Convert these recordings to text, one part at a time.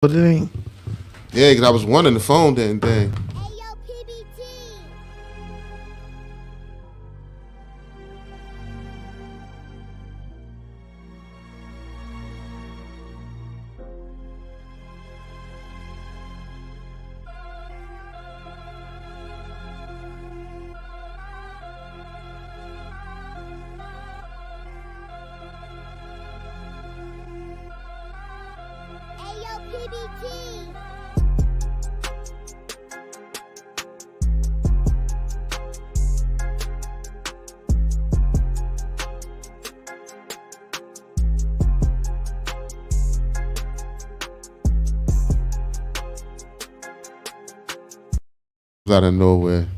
But it ain't. Yeah, because I was wanting the phone then. Out of nowhere.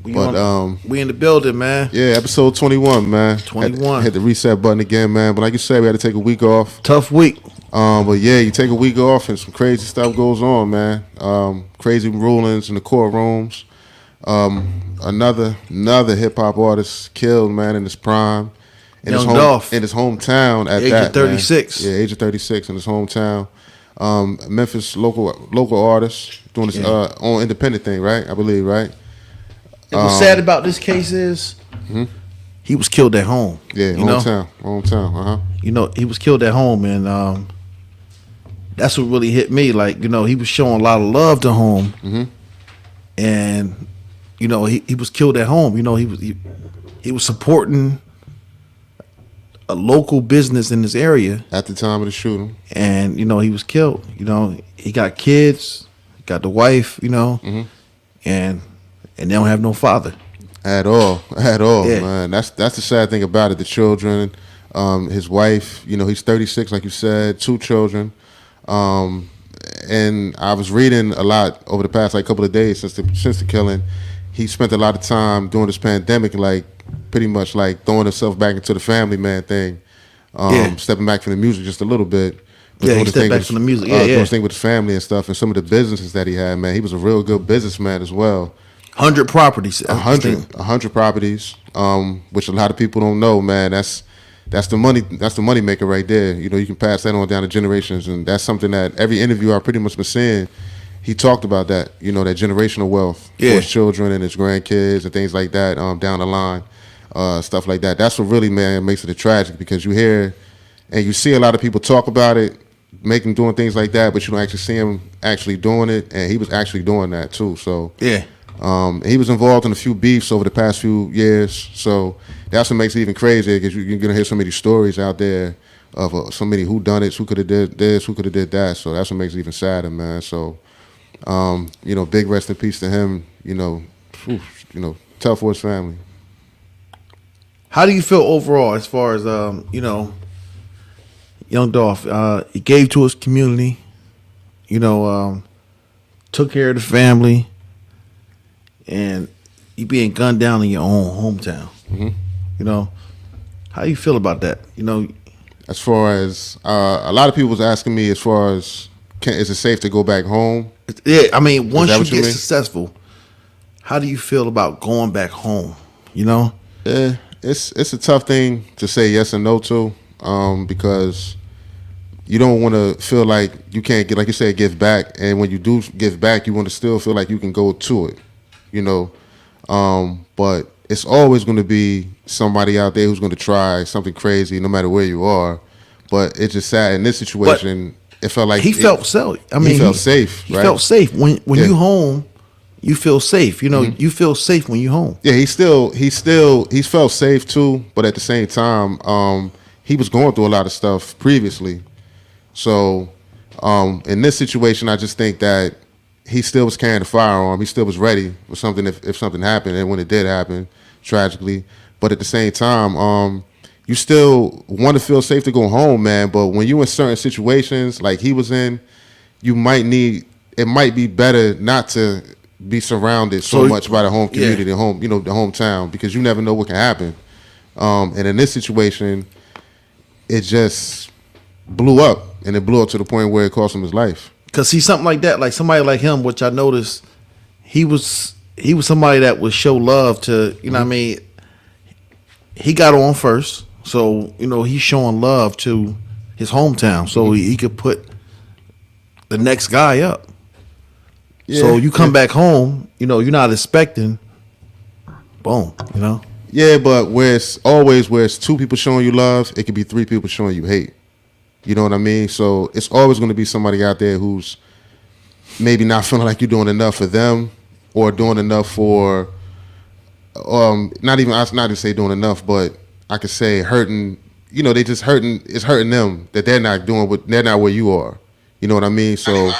We in the building, man. Yeah, episode 21, man. 21. Hit the reset button again, man. But like you said, we had to take a week off. Tough week. But yeah, you take a week off and some crazy stuff goes on, man. Crazy rulings in the courtrooms. Another hip hop artist killed, man, in his prime. Dolph. In his hometown at age that. Age of 36. Man. Yeah, age of 36 in his hometown. Memphis local artist doing his own independent thing, right? I believe, right? And what's sad about this case is he was killed at home. Yeah, hometown. You know, he was killed at home, and that's what really hit me. Like, you know, he was showing a lot of love to home, and you know, he was killed at home. You know, he was supporting a local business in this area at the time of the shooting, and you know, he was killed. You know, he got kids, got the wife, you know, and they don't have no father at all, yeah. Man. That's the sad thing about it. The children, his wife, you know, he's 36, like you said, 2 children, and I was reading a lot over the past couple of days since the killing. He spent a lot of time during this pandemic, pretty much throwing himself back into the family man thing, stepping back from the music just a little bit. But he stepped back from the music. Doing his thing with his family and stuff, and some of the businesses that he had, man. He was a real good businessman as well. 100 properties. 100 properties, which a lot of people don't know, man. That's the money. That's the money maker right there. You know, you can pass that on down to generations, and that's something that every interview I pretty much been seeing. He talked about that, you know, that generational wealth for his children and his grandkids and things like that down the line, stuff like that. That's what really, man, makes it a tragic, because you hear and you see a lot of people talk about it, doing things like that, but you don't actually see him actually doing it, and he was actually doing that too. So he was involved in a few beefs over the past few years, so that's what makes it even crazier, because you're gonna hear so many stories out there of so many whodunits, who could have did this, who could have did that. So that's what makes it even sadder, man. So you know, big rest in peace to him. You know, tough for his family. How do you feel overall as far as you know, young Dolph? He gave to his community. You know, took care of the family, and you being gunned down in your own hometown. You know, how do you feel about that? You know, as far as a lot of people was asking me, as far as is it safe to go back home? Yeah, I mean, once you get successful, how do you feel about going back home? You know? Yeah, it's a tough thing to say yes and no to, because you don't want to feel like you can't get, like you said, give back. And when you do give back, you want to still feel like you can go to it, you know? But it's always going to be somebody out there who's going to try something crazy, no matter where you are. But it's just sad in this situation. It felt like he felt safe. I mean, he felt safe. He felt safe when you home. You feel safe. You know, you feel safe when you home. Yeah, he felt safe too. But at the same time, he was going through a lot of stuff previously. So in this situation, I just think that he still was carrying a firearm. He still was ready for something if something happened, and when it did happen, tragically. But at the same time, you still want to feel safe to go home, man. But when you in certain situations like he was in, it might be better not to be surrounded so much by the home community, the hometown, because you never know what can happen. And in this situation, it just blew up, and it blew up to the point where it cost him his life. Cause see, something like that, like somebody like him, which I noticed, he was somebody that would show love to, you know what I mean? He got on first. So, you know, he's showing love to his hometown. So he could put the next guy up. Yeah, So you come back home, you know, you're not expecting, boom, you know. Yeah, but where it's two people showing you love, it could be three people showing you hate. You know what I mean? So it's always going to be somebody out there who's maybe not feeling like you're doing enough for them, or doing enough for, not to say doing enough, but I could say hurting. You know, they just hurting. It's hurting them that they're not they're not where you are. You know what I mean? So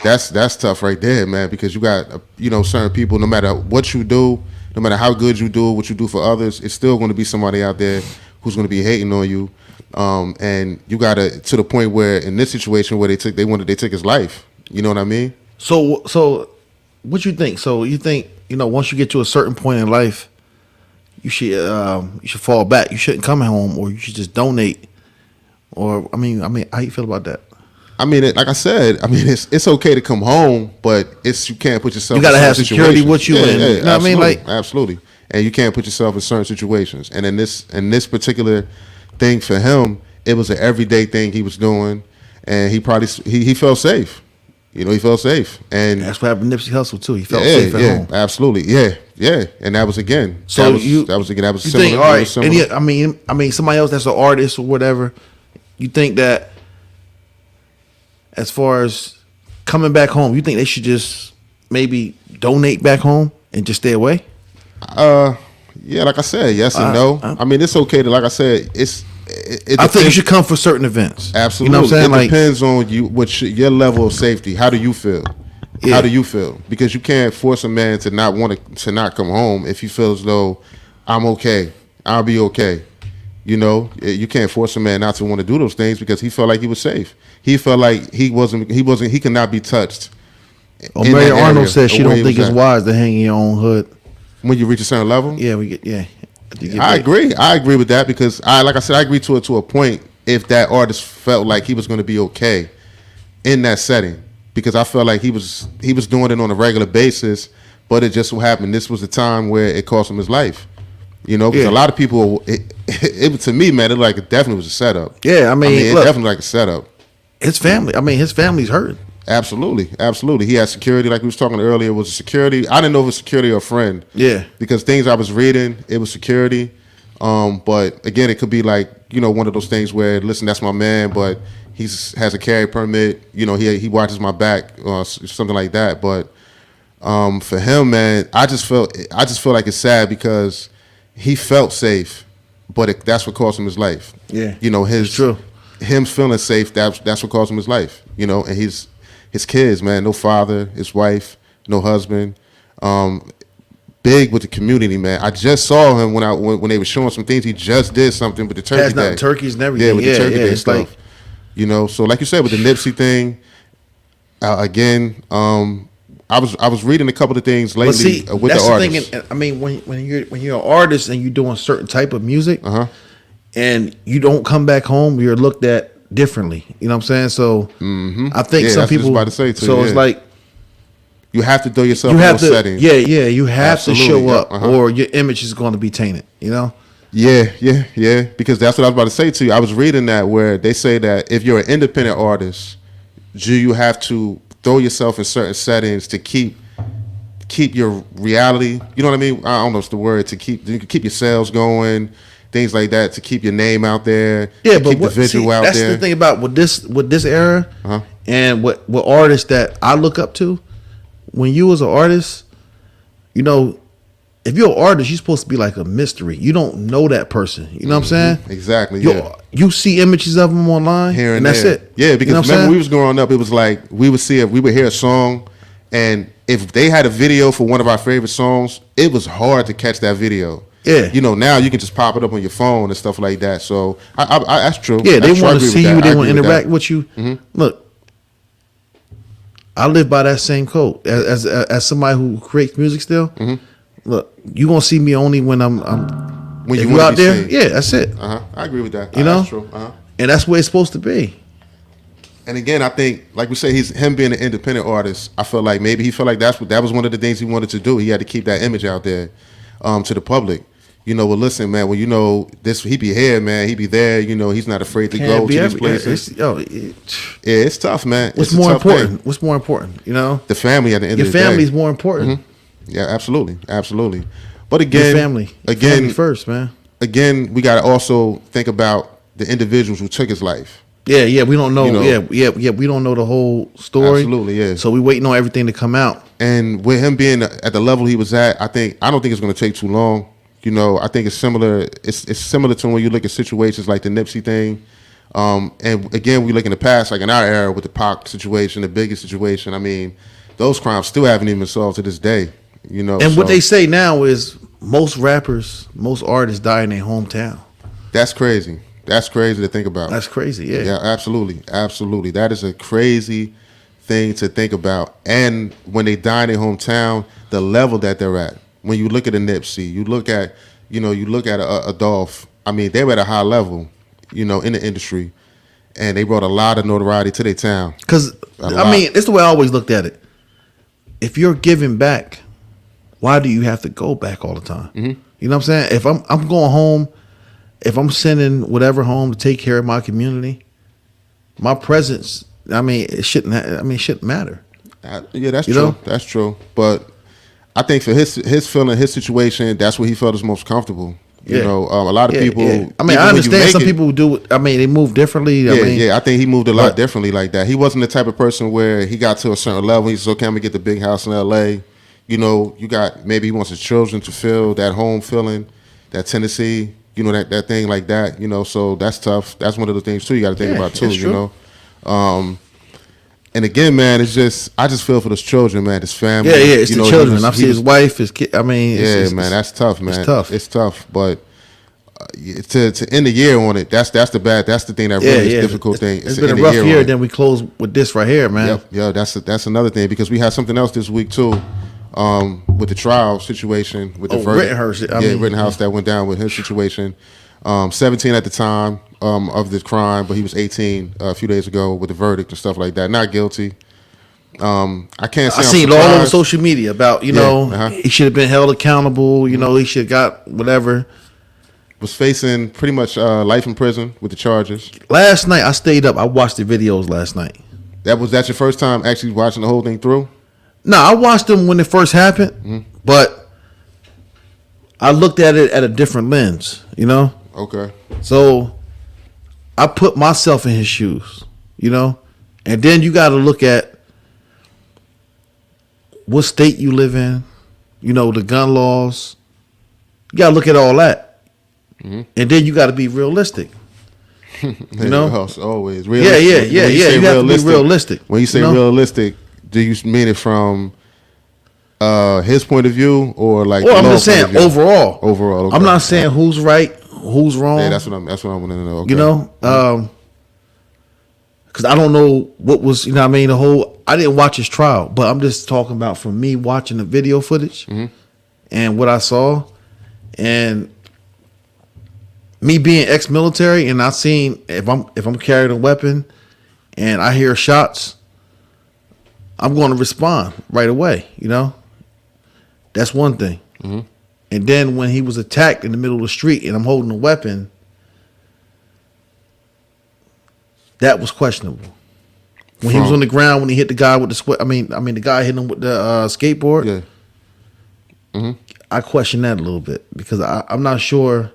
that's tough right there, man. Because you got certain people. No matter what you do, no matter how good you do, what you do for others, it's still going to be somebody out there who's going to be hating on you. And you got to the point where in this situation where they took his life. You know what I mean? So what you think? So you think, once you get to a certain point in life, you should fall back. You shouldn't come home, or you should just donate. Or I mean, how you feel about that? I mean, like I said, it's okay to come home, but you can't put yourself. You got to have security with you. You know what I mean? Like, absolutely, and you can't put yourself in certain situations. And in this particular thing for him, it was an everyday thing he was doing, and he probably he felt safe. He felt safe, and that's what happened to Nipsey Hussle too. He felt safe at home. Absolutely, yeah, and that was again. So that was similar. Think, all right, similar. And I mean, somebody else that's an artist or whatever. You think that, as far as coming back home, you think they should just maybe donate back home and just stay away? Yeah, like I said, yes and no. I mean, it's okay to, like I said, I think you should come for certain events. Absolutely. You know what I'm saying? It depends on you, your level of safety. How do you feel? Yeah. How do you feel? Because you can't force a man to not come home if you feel as though I'm okay, I'll be okay. You can't force a man not to want to do those things because he felt like he was safe. He felt like he could not be touched. Mary Arnold says she don't think it's wise to hang in your own hood. When you reach a certain level? Yeah, I agree. I agree with that because I agree to it to a point if that artist felt like he was going to be okay in that setting, because I felt like he was doing it on a regular basis, but it just so happened this was the time where it cost him his life. Because a lot of people, it to me, man, it definitely was a setup. Yeah, it definitely like a setup. His family, his family's hurting. Absolutely. He had security, like we was talking earlier. Was a security. I didn't know if it was security or a friend. Yeah. Because things I was reading, it was security. But again, it could be like one of those things where, listen, that's my man, but he has a carry permit. He watches my back, something like that. But for him, man, I just feel like it's sad because he felt safe, but that's what cost him his life. Yeah. It's true. Him feeling safe, that's what cost him his life. And his kids, man, no father, his wife, no husband. Big with the community, man. I just saw him when they were showing some things. He just did something with the turkey day. Turkeys and everything. Yeah, with the turkey day stuff. So like you said, with the Nipsey thing, again, I was reading a couple of things lately with the artists. Thing, when you're an artist and you're doing certain type of music, and you don't come back home, you're looked at differently. You know what I'm saying? So I think some people. About to say too, so it's like you have to throw yourself in those settings. Yeah. You have to show up, or your image is going to be tainted. Yeah. Because that's what I was about to say to you. I was reading that where they say that if you're an independent artist, you have to throw yourself in certain settings to keep your reality. You know what I mean? I don't know what's the word, to keep your sales going. Things like that, to keep your name out there. Yeah, but keep the visual out that's there. That's the thing about with this era, and what artists that I look up to. When you as an artist, if you're an artist, you're supposed to be like a mystery. You don't know that person. You know what I'm saying? Exactly. You see images of them online, here and that's there. it. Yeah, because remember we was growing up, it was like we would hear a song, and if they had a video for one of our favorite songs, it was hard to catch that video. Yeah. Now you can just pop it up on your phone and stuff like that. So I that's true. Yeah, they want to see you. They want to interact with you. Look, I live by that same code as somebody who creates music still. Look, you gonna see me only when I'm when you out there. Seen. Yeah, that's it. I agree with that. That's true. And that's where it's supposed to be. And again, I think, like we say, him being an independent artist. I feel like maybe he felt like that was one of the things he wanted to do. He had to keep that image out there to the public. well, listen, man. Well, this, he be here, man. He be there. He's not afraid to go to these places. It's tough, man. What's more important? What's more important? The family at the end of the day. Your family is more important. Yeah, absolutely. But again, family first, man. Again, we got to also think about the individuals who took his life. Yeah, we don't know. We don't know the whole story. Absolutely, yeah. So we waiting on everything to come out. And with him being at the level he was at, I don't think it's going to take too long. I think it's similar. It's similar to when you look at situations like the Nipsey thing. And again, we look in the past, like in our era with the Pac situation, the biggest situation. I mean, those crimes still haven't even been solved to this day. And what they say now is most rappers, most artists die in their hometown. That's crazy. That's crazy to think about. That's crazy, yeah. Yeah, absolutely. That is a crazy thing to think about. And when they die in their hometown, the level that they're at. When you look at a Nipsey, you look at a Dolph. I mean, they were at a high level, in the industry, and they brought a lot of notoriety to their town. Because it's the way I always looked at it. If you're giving back, why do you have to go back all the time? Mm-hmm. You know what I'm saying? If I'm going home. If I'm sending whatever home to take care of my community, my presence, it shouldn't matter. Yeah, that's true. That's true. But I think for his feeling, his situation, that's where he felt is most comfortable. A lot of people. Yeah. I understand some people do. They move differently. I think he moved a lot differently like that. He wasn't the type of person where he got to a certain level. He said, "Okay, I'm gonna get the big house in L.A." You got maybe he wants his children to feel that home feeling, that Tennessee. That thing like that, so that's tough. That's one of the things too you got to think about too, And again, man, it's just, I just feel for those children, man, his family. Yeah, it's the children. I see his wife, his kid. Man, that's tough, man. It's tough, but to end the year on it, that's the thing that really is difficult thing. It's been a rough year. Then we close with this right here, man. Yeah, that's another thing because we had something else this week too. With the trial situation with the verdict. Rittenhouse that went down with his situation. 17 at the time of the crime, but he was 18 a few days ago with the verdict and stuff like that. Not guilty. I can't say I seen all over social media about he should have been held accountable. He should have got whatever. Was facing pretty much life in prison with the charges. Last night I stayed up. I watched the videos last night. That's your first time actually watching the whole thing through? No, I watched them when it first happened, but I looked at it at a different lens, Okay. So I put myself in his shoes, and then you got to look at what state you live in, the gun laws. You got to look at all that, and then you got to be realistic. Always realistic. Yeah. You have to be realistic. When you say realistic. Do you mean it from his point of view or like? Well, I'm just saying overall. Overall, okay. I'm not saying who's right, who's wrong. Yeah, that's what I want to know. Okay. Because I don't know what was. The whole. I didn't watch his trial, but I'm just talking about from me watching the video footage and what I saw, and me being ex-military, and I seen if I'm carrying a weapon, and I hear shots. I'm going to respond right away, That's one thing. Mm-hmm. And then when he was attacked in the middle of the street and I'm holding a weapon, that was questionable. When he was on the ground, when he hit the guy with the guy hit him with the skateboard. Yeah. Mm-hmm. I question that a little bit because I'm not sure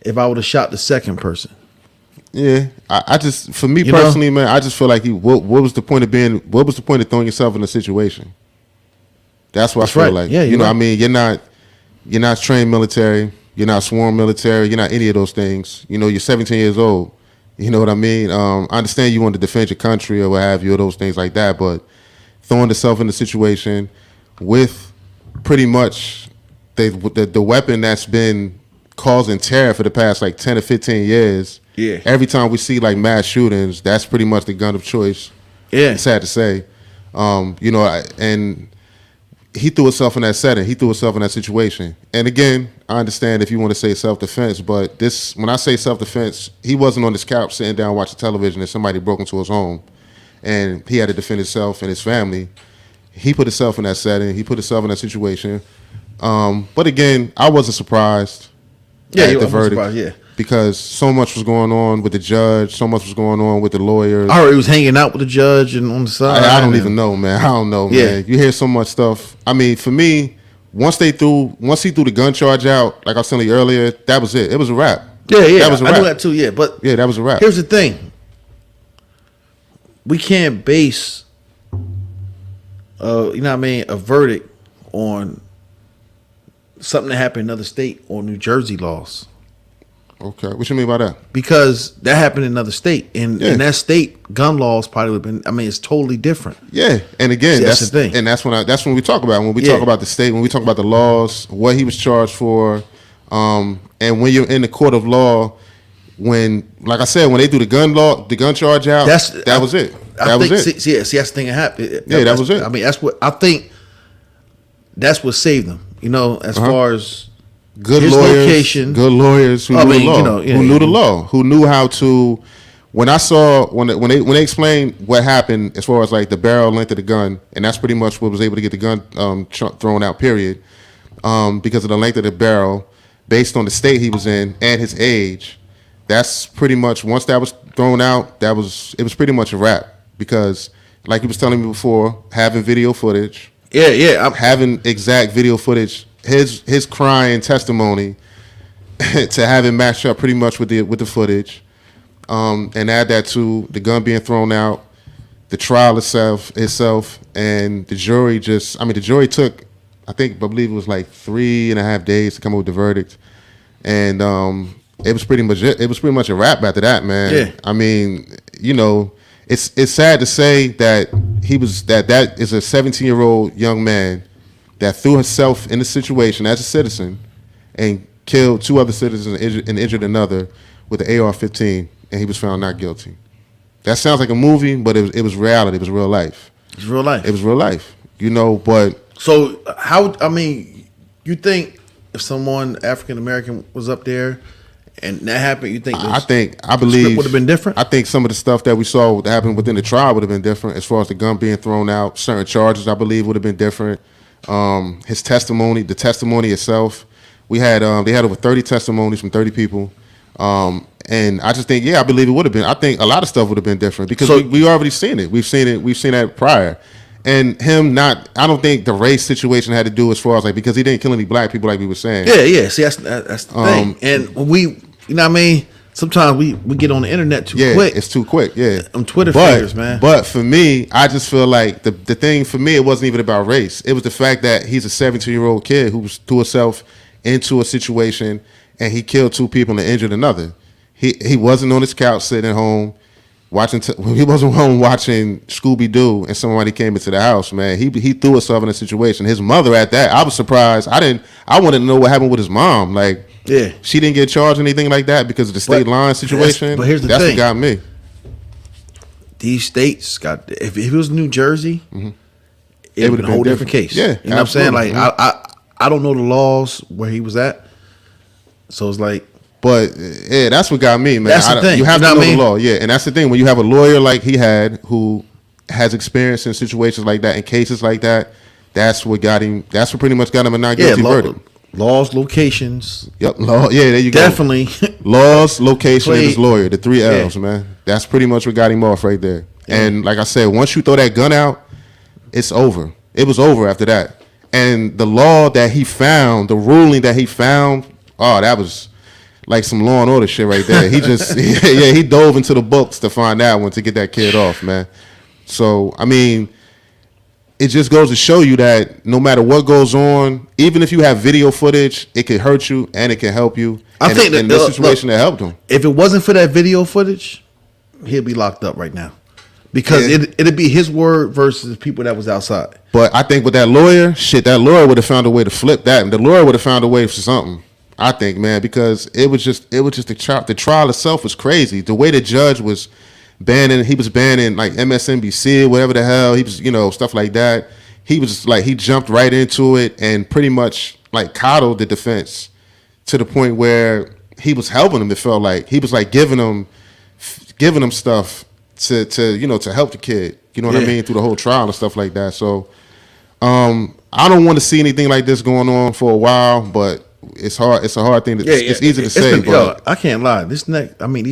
if I would have shot the second person. Yeah, I just, for me personally, man, I just feel like what was the point of throwing yourself in a situation? That's what I feel like. Yeah, you're not trained military, you're not sworn military, you're not any of those things. You're 17 years old. You know what I mean? I understand you want to defend your country or what have you, or those things like that, but throwing yourself in a situation with pretty much the weapon that's been causing terror for the past like 10 or 15 years. Yeah. Every time we see like mass shootings, that's pretty much the gun of choice. Yeah. It's sad to say. And he threw himself in that setting. He threw himself in that situation. And again, I understand if you want to say self-defense, but when I say self-defense, he wasn't on this couch sitting down watching television and somebody broke into his home and he had to defend himself and his family. He put himself in that setting. He put himself in that situation. But again, I wasn't surprised at the verdict. Surprised, yeah. Because so much was going on with the judge, so much was going on with the lawyers. I heard he was hanging out with the judge and on the side. I don't even know, man. I don't know, man. You hear so much stuff. I mean, for me, once he threw the gun charge out, like I was telling you earlier, that was it. It was a wrap. Yeah. That was a wrap. I knew that too, yeah. But yeah, that was a wrap. Here's the thing. We can't base a verdict on something that happened in another state or New Jersey laws. Okay, what you mean by that? Because that happened in another state. In that state, gun laws probably would have been, it's totally different. Yeah, and again, that's the thing. And that's when we talk about talk about the state, when we talk about the laws, what he was charged for, and when you're in the court of law, when, like I said, when they do the gun charge out, that was it. That was it. See, that's the thing that happened. That was it. I mean, that's what I think. That's what saved them. As far as good his lawyers, location, good lawyers who knew the law, who knew the law, who knew how to. When they explained what happened as far as like the barrel length of the gun, and that's pretty much what was able to get the gun thrown out. Period, because of the length of the barrel, based on the state he was in and his age. That's pretty much, once that was thrown out, it was pretty much a wrap. Because, like he was telling me before, having video footage, having exact video footage, his crying testimony to have it matched up pretty much with the footage, and add that to the gun being thrown out, the trial itself, and the jury the jury took, I believe it was like 3.5 days to come up with the verdict, and it was pretty much a wrap after that, man. Yeah. I mean, it's sad to say that that is a 17-year-old young man that threw himself in the situation as a citizen and killed 2 other citizens and injured another with an AR-15, and he was found not guilty. That sounds like a movie, but it was reality. It was real life. It's real life. It was real life. But so you think if someone African American was up there and that happened, you think I believe would have been different? I think some of the stuff that we saw that happened within the trial would have been different. As far as the gun being thrown out, certain charges I believe would have been different. His testimony, the testimony itself, they had over 30 testimonies from 30 people, and I just think I believe it would have been. I think a lot of stuff would have been different because we already seen it. We've seen that prior. And I don't think the race situation had to do as far as because he didn't kill any black people like we were saying. Yeah. See, that's the thing. And we, sometimes we get on the internet too quick. Yeah, it's too quick. Yeah, Twitter fingers, man. But for me, I just feel like the thing for me, it wasn't even about race. It was the fact that he's a 17-year-old kid who threw himself into a situation and he killed 2 people and injured another. He wasn't on his couch sitting at home. He wasn't home watching Scooby-Doo and somebody came into the house, man. He threw himself in a situation. His mother at that, I was surprised. I wanted to know what happened with his mom. She didn't get charged or anything like that because of the state line situation. But here's the thing. That's what got me. These states if it was New Jersey, it would have been a whole different case. Yeah, you know absolutely. What I'm saying? I don't know the laws where he was at, so it's like. But that's what got me, man. That's the thing. You have to know the law, and that's the thing. When you have a lawyer like he had, who has experience in situations like that, in cases like that, that's what got him. That's what pretty much got him a not guilty verdict. Laws, locations. Yep. Law. Yeah, there you Definitely. go. Laws, location, and his lawyer. The 3 L's, man. That's pretty much what got him off right there. Yeah. And like I said, once you throw that gun out, it's over. It was over after that. And the law that he found, the ruling that he found, that was like some Law and Order shit right there. He just, he dove into the books to find that one to get that kid off, man. So, I mean, it just goes to show you that no matter what goes on, even if you have video footage, it can hurt you and it can help you. I think in this situation, that helped him. If it wasn't for that video footage, he'd be locked up right now. Because it'd be his word versus the people that was outside. But I think with that lawyer, that lawyer would have found a way to flip that. And the lawyer would have found a way for something. I think, man, because it was just the trial itself was crazy. The way the judge was banning like MSNBC, whatever the hell, he was, stuff like that. He was just he jumped right into it and pretty much coddled the defense to the point where he was helping them. It felt like he was giving them stuff to help the kid. You know what I mean? Through the whole trial and stuff like that. So I don't want to see anything like this going on for a while, but it's hard. It's a hard thing. It's easy to say, but I can't lie. These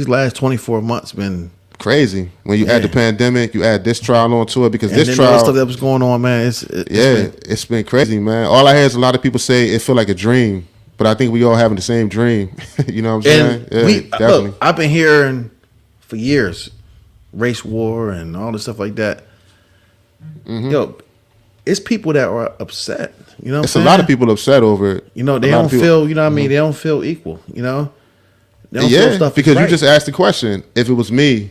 last 24 months been crazy. When you add the pandemic, you add this trial onto it because and this then trial, all the stuff that was going on, man. It's been crazy, man. All I hear is a lot of people say it feel like a dream, but I think we all having the same dream. You know what I'm saying? Yeah, definitely. Look, I've been hearing for years, race war and all this stuff like that. Mm-hmm. Yo, it's people that are upset. You know, it's a lot of people upset over it. You know, they don't feel. You know what I mean? They don't feel equal. You know. They don't feel stuff because right. you just asked the question. If it was me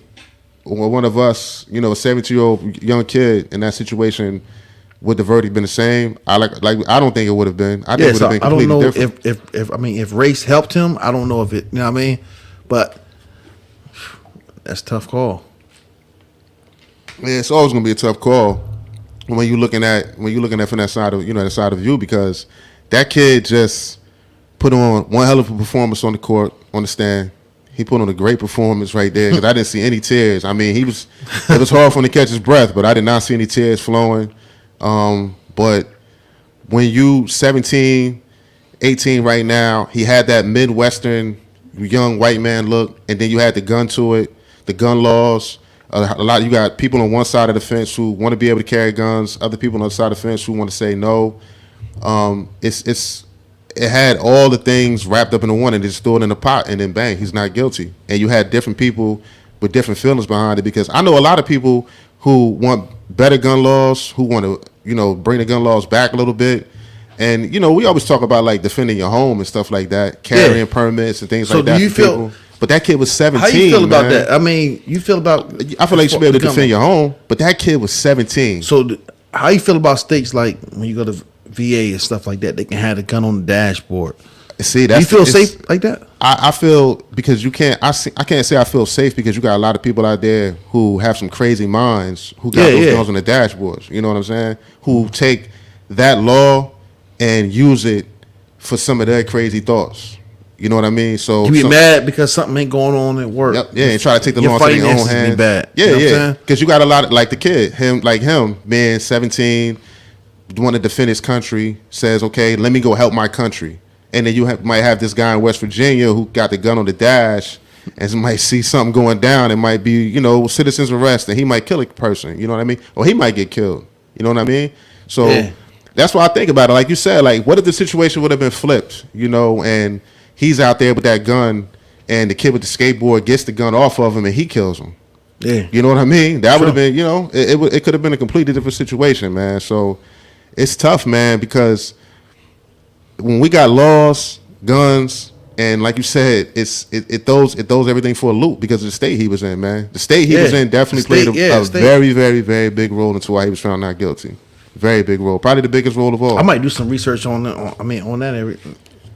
or one of us, you know, a 17-year-old young kid in that situation, would the verdict been the same? I don't think it would have been. I think it would have been completely different. If race helped him, I don't know if it. You know what I mean? But that's a tough call. Yeah, it's always gonna be a tough call when you're looking at from that side of the side of you, because that kid just put on one hell of a performance on the court, on the stand. He put on a great performance right there because I didn't see any tears. I mean, it was hard for him to catch his breath, but I did not see any tears flowing. But when you 17, 18 right now, he had that Midwestern young white man look, and then you had the gun to it, the gun laws. You got people on one side of the fence who want to be able to carry guns, other people on the other side of the fence who want to say no. It had all the things wrapped up into one and just threw it in the pot, and then bang, he's not guilty. And you had different people with different feelings behind it, because I know a lot of people who want better gun laws, who want to, you know, bring the gun laws back a little bit. And, you know, we always talk about like defending your home and stuff like that, carrying permits and things like that. So do you feel? But that kid was 17. How you feel about that? I mean, you feel about? I feel like you should be able to defend your home, but that kid was 17. So how you feel about states like when you go to VA and stuff like that, they can have a gun on the dashboard? See, you feel safe like that? I feel, because you can't. I can't say I feel safe, because you got a lot of people out there who have some crazy minds who got those guns on the dashboards. You know what I'm saying? Who take that law and use it for some of their crazy thoughts. You know what I mean? So you be mad because something ain't going on at work. Yep, yeah, and try to take the law into their own hands. Bad. Yeah, you know yeah. Because you got a lot of, like the kid, him being 17, want to defend his country, says, okay, let me go help my country. And then you might have this guy in West Virginia who got the gun on the dash, and might see something going down. It might be, you know, citizen's arrest, and he might kill a person. You know what I mean? Or he might get killed. You know what I mean? So that's why I think about it. Like you said, like, what if the situation would have been flipped? You know, and he's out there with that gun, and the kid with the skateboard gets the gun off of him, and he kills him. Yeah, you know what I mean? That would have been, you know, it could have been a completely different situation, man. So it's tough, man, because when we got laws, guns, and like you said, it throws everything for a loop because of the state he was in, man. The state he was in definitely played a very, very, very big role into why he was found not guilty. Very big role, probably the biggest role of all. I might do some research on that. On that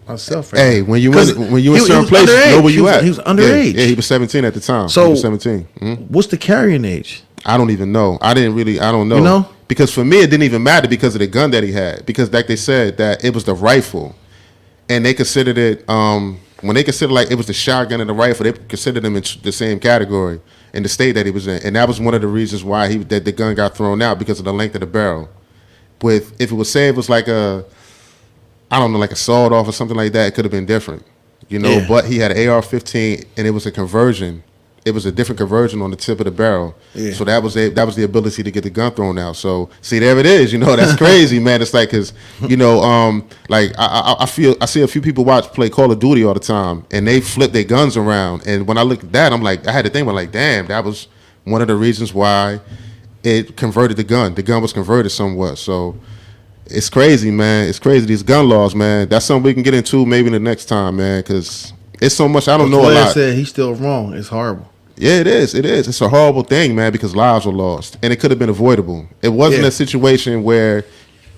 myself. Right hey, when you in certain places, you know where you at. He was underage. Yeah, he was 17 at the time. So he was 17. What's the carrying age? I don't even know. I don't know. You know? Because for me, it didn't even matter because of the gun that he had. Because like they said, that it was the rifle. And they considered it, when they considered like it was the shotgun and the rifle, they considered them in the same category in the state that he was in. And that was one of the reasons why that the gun got thrown out, because of the length of the barrel. If it was, say it was like like a sawed off or something like that, it could have been different. You know, but he had an AR-15 and it was a conversion. It was a different conversion on the tip of the barrel. Yeah. So that was the ability to get the gun thrown out. So see, there it is. You know, that's crazy, man. It's like, cause you know, like I see a few people play Call of Duty all the time, and they flip their guns around. And when I look at that, I'm like, I had to think, I'm like, damn, that was one of the reasons why it converted the gun. The gun was converted somewhat. So it's crazy, man. It's crazy, these gun laws, man. That's something we can get into maybe the next time, man, because it's so much. I don't know a lot. Said he's still wrong. It's horrible. Yeah, it is. It is. It's a horrible thing, man, because lives were lost, and it could have been avoidable. It wasn't a situation where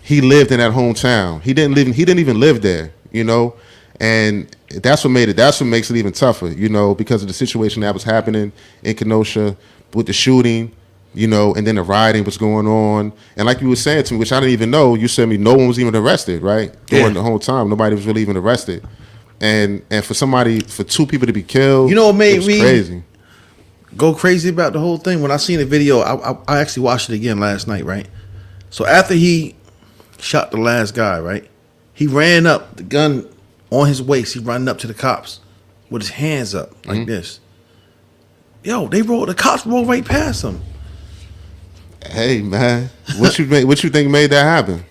he lived in that hometown. He didn't even live there, you know, and that's what makes it even tougher, you know, because of the situation that was happening in Kenosha with the shooting, you know, and then the rioting was going on, and like you were saying to me, which I didn't even know, you said to me no one was even arrested, right? During the whole time, nobody was really even arrested, and for two people to be killed, you know, what made me crazy. Go crazy about the whole thing. When I seen the video, I actually watched it again last night, right? So after he shot the last guy, right? He ran up, the gun on his waist. He ran up to the cops with his hands up like this. Yo, the cops rolled right past him. Hey, man, what you think made that happen?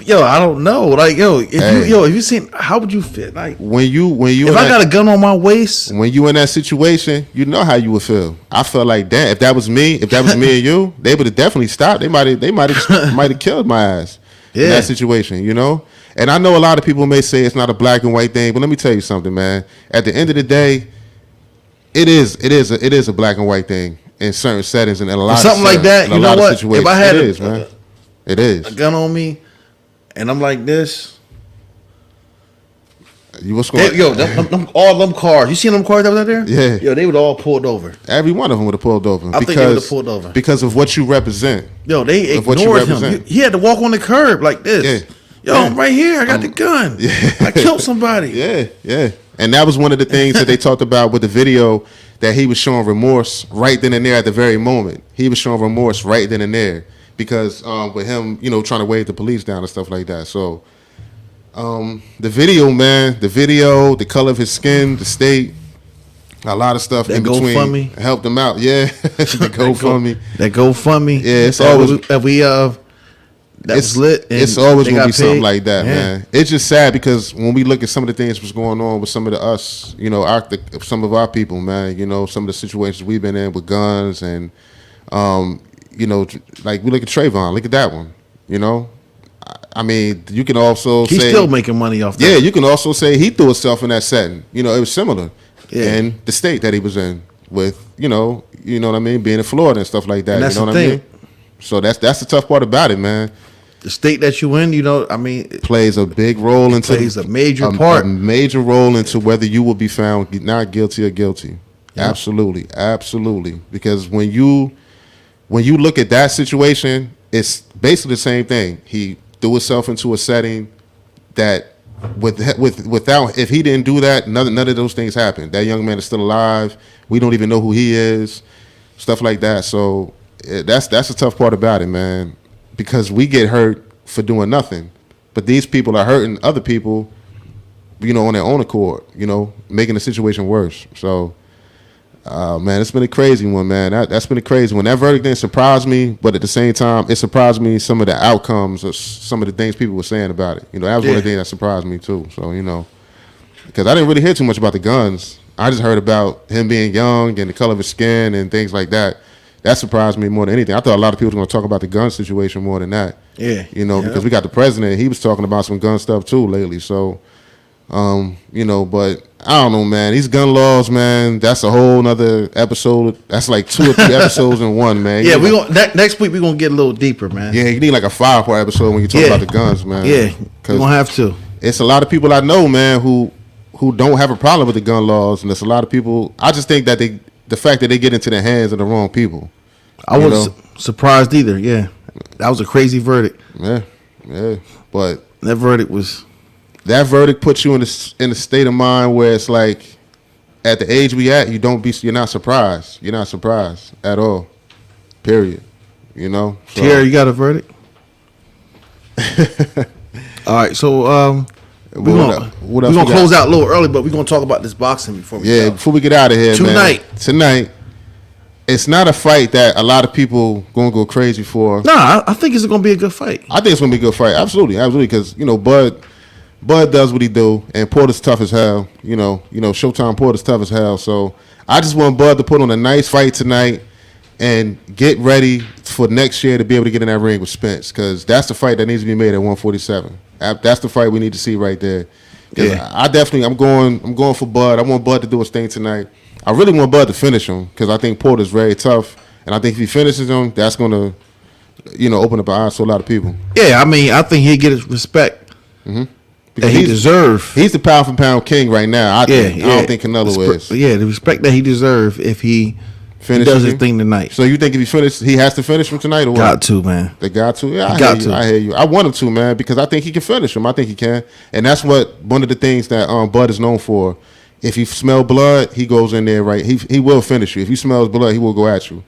Yo, I don't know. Like, if you seen, how would you feel? Like, when you if I got a gun on my waist, when you in that situation, you know how you would feel. I felt like, damn, if that was me and you, they would have definitely stopped. They might have killed my ass in that situation, you know. And I know a lot of people may say it's not a black and white thing, but let me tell you something, man. At the end of the day, it is a black and white thing in certain settings and in a lot something of like that. You know what? Situations. If I had a gun on me, and I'm like this. What's going? All them cars. You seen them cars that was out there? Yeah. Yo, they would all pulled over. Every one of them would have pulled over. I think they would have pulled over because of what you represent. Yo, they ignored him. He had to walk on the curb like this. Yeah. Yo, I'm right here. I got the gun. Yeah. I killed somebody. Yeah. And that was one of the things that they talked about with the video, that he was showing remorse right then and there at the very moment. He was showing remorse right then and there because with him, you know, trying to wave the police down and stuff like that. So the video, man, the color of his skin, the state, a lot of stuff in between GoFundMe helped him out. Yeah, the GoFundMe. That GoFundMe. Yeah, it's always was lit. And it's always gonna be something paid. like that, man. It's just sad because when we look at some of the things that's going on with some of us, you know, some of our people, man, you know, some of the situations we've been in with guns and, you know, like we look at Trayvon, look at that one, you know. I mean, you can also he's say still making money off that. Yeah, you can also say he threw himself in that setting. You know, it was similar in the state that he was in with, you know what I mean, being in Florida and stuff like that. And that's you know what the I thing. mean? So that's the tough part about it, man. The state that you in, you know, I mean, plays a big role into plays a major part, a major role into whether you will be found not guilty or guilty. Yeah. Absolutely. Because when you look at that situation, it's basically the same thing. He threw himself into a setting that without, if he didn't do that, none of those things happened. That young man is still alive. We don't even know who he is, stuff like that. So that's the tough part about it, man. Because we get hurt for doing nothing, but these people are hurting other people, you know, on their own accord, you know, making the situation worse. So, man, it's been a crazy one, man. That's been a crazy one. That verdict didn't surprise me, but at the same time, it surprised me some of the outcomes of some of the things people were saying about it. You know, that was one of the things that surprised me too. So, you know, because I didn't really hear too much about the guns. I just heard about him being young and the color of his skin and things like that. That surprised me more than anything. I thought a lot of people were going to talk about the gun situation more than that. Yeah. You know, because we got the president. He was talking about some gun stuff too lately. So, you know, but I don't know, man. These gun laws, man, that's a whole nother episode. That's like 2 or 3 episodes in one, man. Yeah, next week we're going to get a little deeper, man. Yeah, you need like a 5-part episode when you talk about the guns, man. Yeah, we're going to have to. It's a lot of people I know, man, who don't have a problem with the gun laws. And there's a lot of people, I just think that the fact that they get into the hands of the wrong people. I wasn't surprised either. Yeah, that was a crazy verdict. Yeah, but that verdict puts you in a state of mind where it's like, at the age we at, you're not surprised. You're not surprised at all. Period. You know. So. Terry, you got a verdict? All right, so we're gonna close out a little early, but we're gonna talk about this boxing before we go. Before we get out of here, tonight. It's not a fight that a lot of people gonna go crazy for. Nah, I think it's gonna be a good fight. I think it's gonna be a good fight. Absolutely, because you know Bud does what he do, and Porter's tough as hell. You know, Showtime Porter's tough as hell. So I just want Bud to put on a nice fight tonight and get ready for next year to be able to get in that ring with Spence, because that's the fight that needs to be made at 147. That's the fight we need to see right there. Yeah, I'm going for Bud. I want Bud to do his thing tonight. I really want Bud to finish him because I think Porter's very tough, and I think if he finishes him, that's going to, open up our eyes to a lot of people. Yeah, I mean, I think he'll get his respect that he deserves. He's the pound for pound king right now. I don't think Canelo is. Yeah, the respect that he deserves if he does his thing tonight. So you think if he has to finish him tonight or what? Got to, man. They got to? Yeah, I hear you. I want him to, man, because I think he can finish him. I think he can. And that's one of the things that Bud is known for. If you smell blood, he goes in there, right? He will finish you. If he smells blood, he will go at you.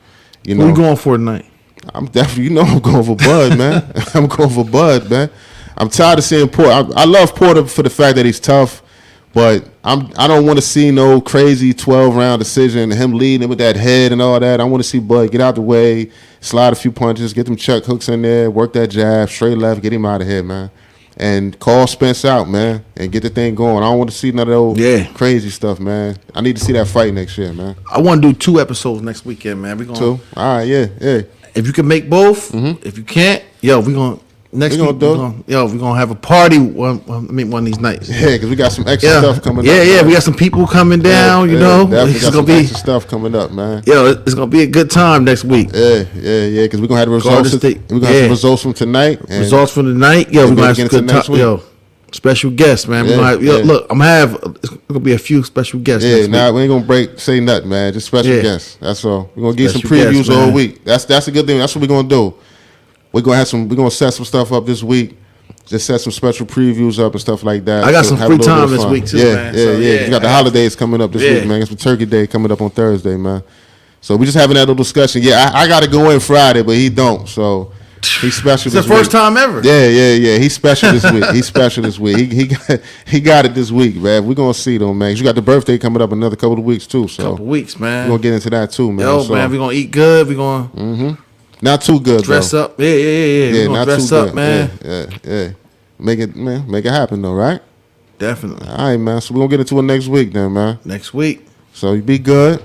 Who you going for tonight? I'm definitely, I'm going for Bud, man. I'm going for Bud, man. I'm tired of seeing Porter. I love Porter for the fact that he's tough, but I don't want to see no crazy 12-round decision, him leading with that head and all that. I want to see Bud get out the way, slide a few punches, get them chuck hooks in there, work that jab, straight left, get him out of here, man. And call Spence out, man, and get the thing going. I don't want to see none of those crazy stuff, man. I need to see that fight next year, man. I want to do 2 episodes next weekend, man. We gonna 2? All right, yeah. If you can make both, if you can't, yo, we gonna next week. We're gonna have a party one of these nights. Yeah, because we got some extra stuff coming up. Yeah, we got some people coming down. It's gonna be extra stuff coming up, man. Yo, it's gonna be a good time next week. Yeah, because we're gonna have the results. We're gonna have some results from tonight. Results from tonight. Yo, we're gonna have some good time. Yo, special guests, man. Look, I'm gonna have. It's gonna be a few special guests. Yeah, we ain't gonna say nothing, man. Just special guests. That's all. We're gonna get some previews all week. That's a good thing. That's what we're gonna do. We're gonna set some stuff up this week. Just set some special previews up and stuff like that. I got some free time this week too, man. Yeah. You got the holidays coming up this week, man. Got some Turkey Day coming up on Thursday, man. So we just having that little discussion. Yeah, I got to go in Friday, but he don't. So he's special. It's the first time ever. Yeah. He's special this week. He got it this week, man. We're gonna see though, man. You got the birthday coming up in another couple of weeks too. So couple weeks, man. We're gonna get into that too, man. Man, we're gonna eat good. We're gonna not too good. Dress up. Yeah. We're gonna dress up, man. Yeah. Make it happen though, right? Definitely. All right, man. So we're gonna get into it next week then, man. Next week. So you be good.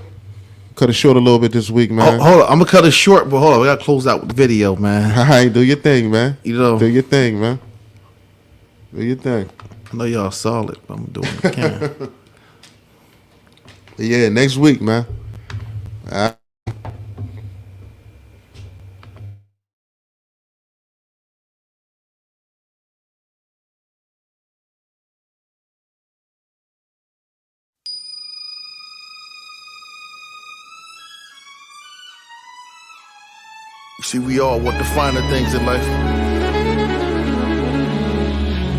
Cut it short a little bit this week, man. Hold on. I'm gonna cut it short, but hold on. We gotta close out with the video, man. All right, do your thing, man. Do your thing, man. Do your thing. I know y'all saw it, but I'm doing what I can. Yeah, next week, man. All right. See, we all want the finer things in life.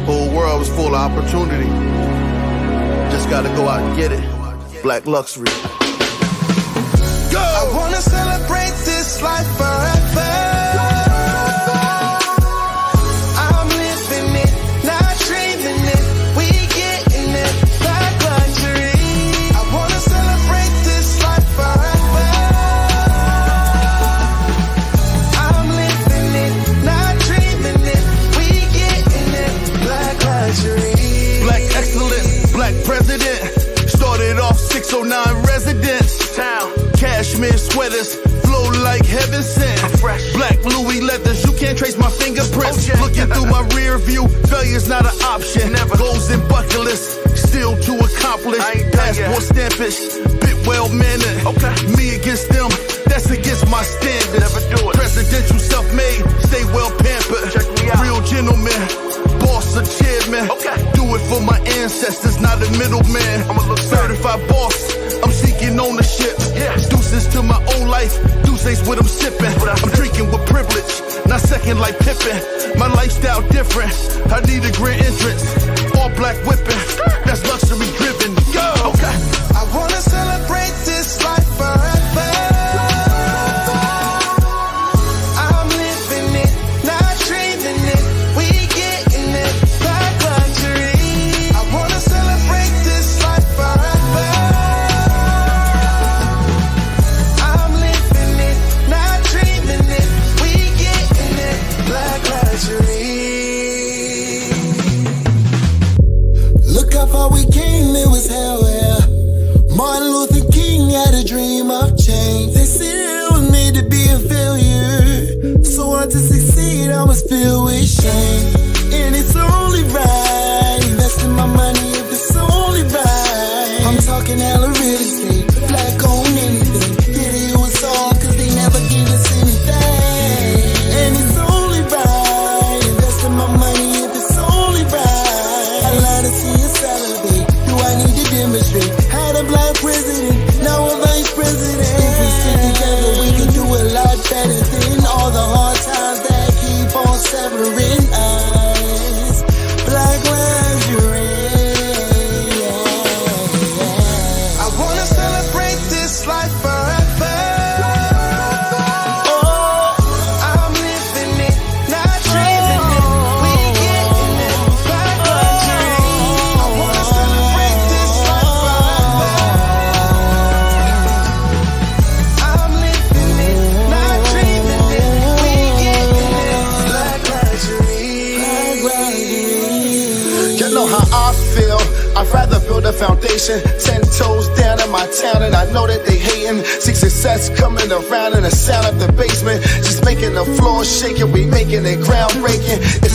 Whole world is full of opportunity. Just gotta go out and get it. Black luxury. Go! I wanna celebrate this life forever. I'm living it, not dreaming it. We getting it, black luxury. I wanna celebrate this life forever. Black excellence, black president. Started off 609 residence. Town, cashmere sweaters, flow like heaven sent. Black Louis leathers, you can't trace my fingerprints. Looking through my rear view, failure's not an option. Goals and bucket list, still to accomplish. Passport stampish, bit well mannered. Me against them, that's against my standards. Presidential self-made, stay well pampered. Real gentleman, boss or chairman. Do it for my ancestors, not a middleman. I'm a certified boss, I'm seeking ownership. Deuces to my own life, deuces what I'm sipping. I'm drinking with privilege, not second like Pippin. My lifestyle different, I need a grand entrance. All black whipping, that's luxury driven. Go! I wanna celebrate this life forever. I'm living it, not dreaming it. We getting it, black luxury. I wanna celebrate this life forever. I'm living it, not dreaming it. We getting it, black luxury. Look how far we came, it was hell, yeah. Martin Luther King had a dream of change. They said it was made to be a failure. So hard to succeed, I was filled with shame. And it's only right, investing my money if it's only right. I'm talking hella real estate, black on anything. Yeah, it was all cause they never gave us anything. And it's only right, investing my money if it's only right. I like to see a salary. Do I need to demonstrate? Had a black president, now a vice president. If we stick together, we can do a lot better than all the hard times that keep on severing. know how I feel. I'd rather build a foundation, 10 toes down in my town, and I know that they hating. See success coming around and the sound of the basement, just making the floor shaking. We making it groundbreaking. It's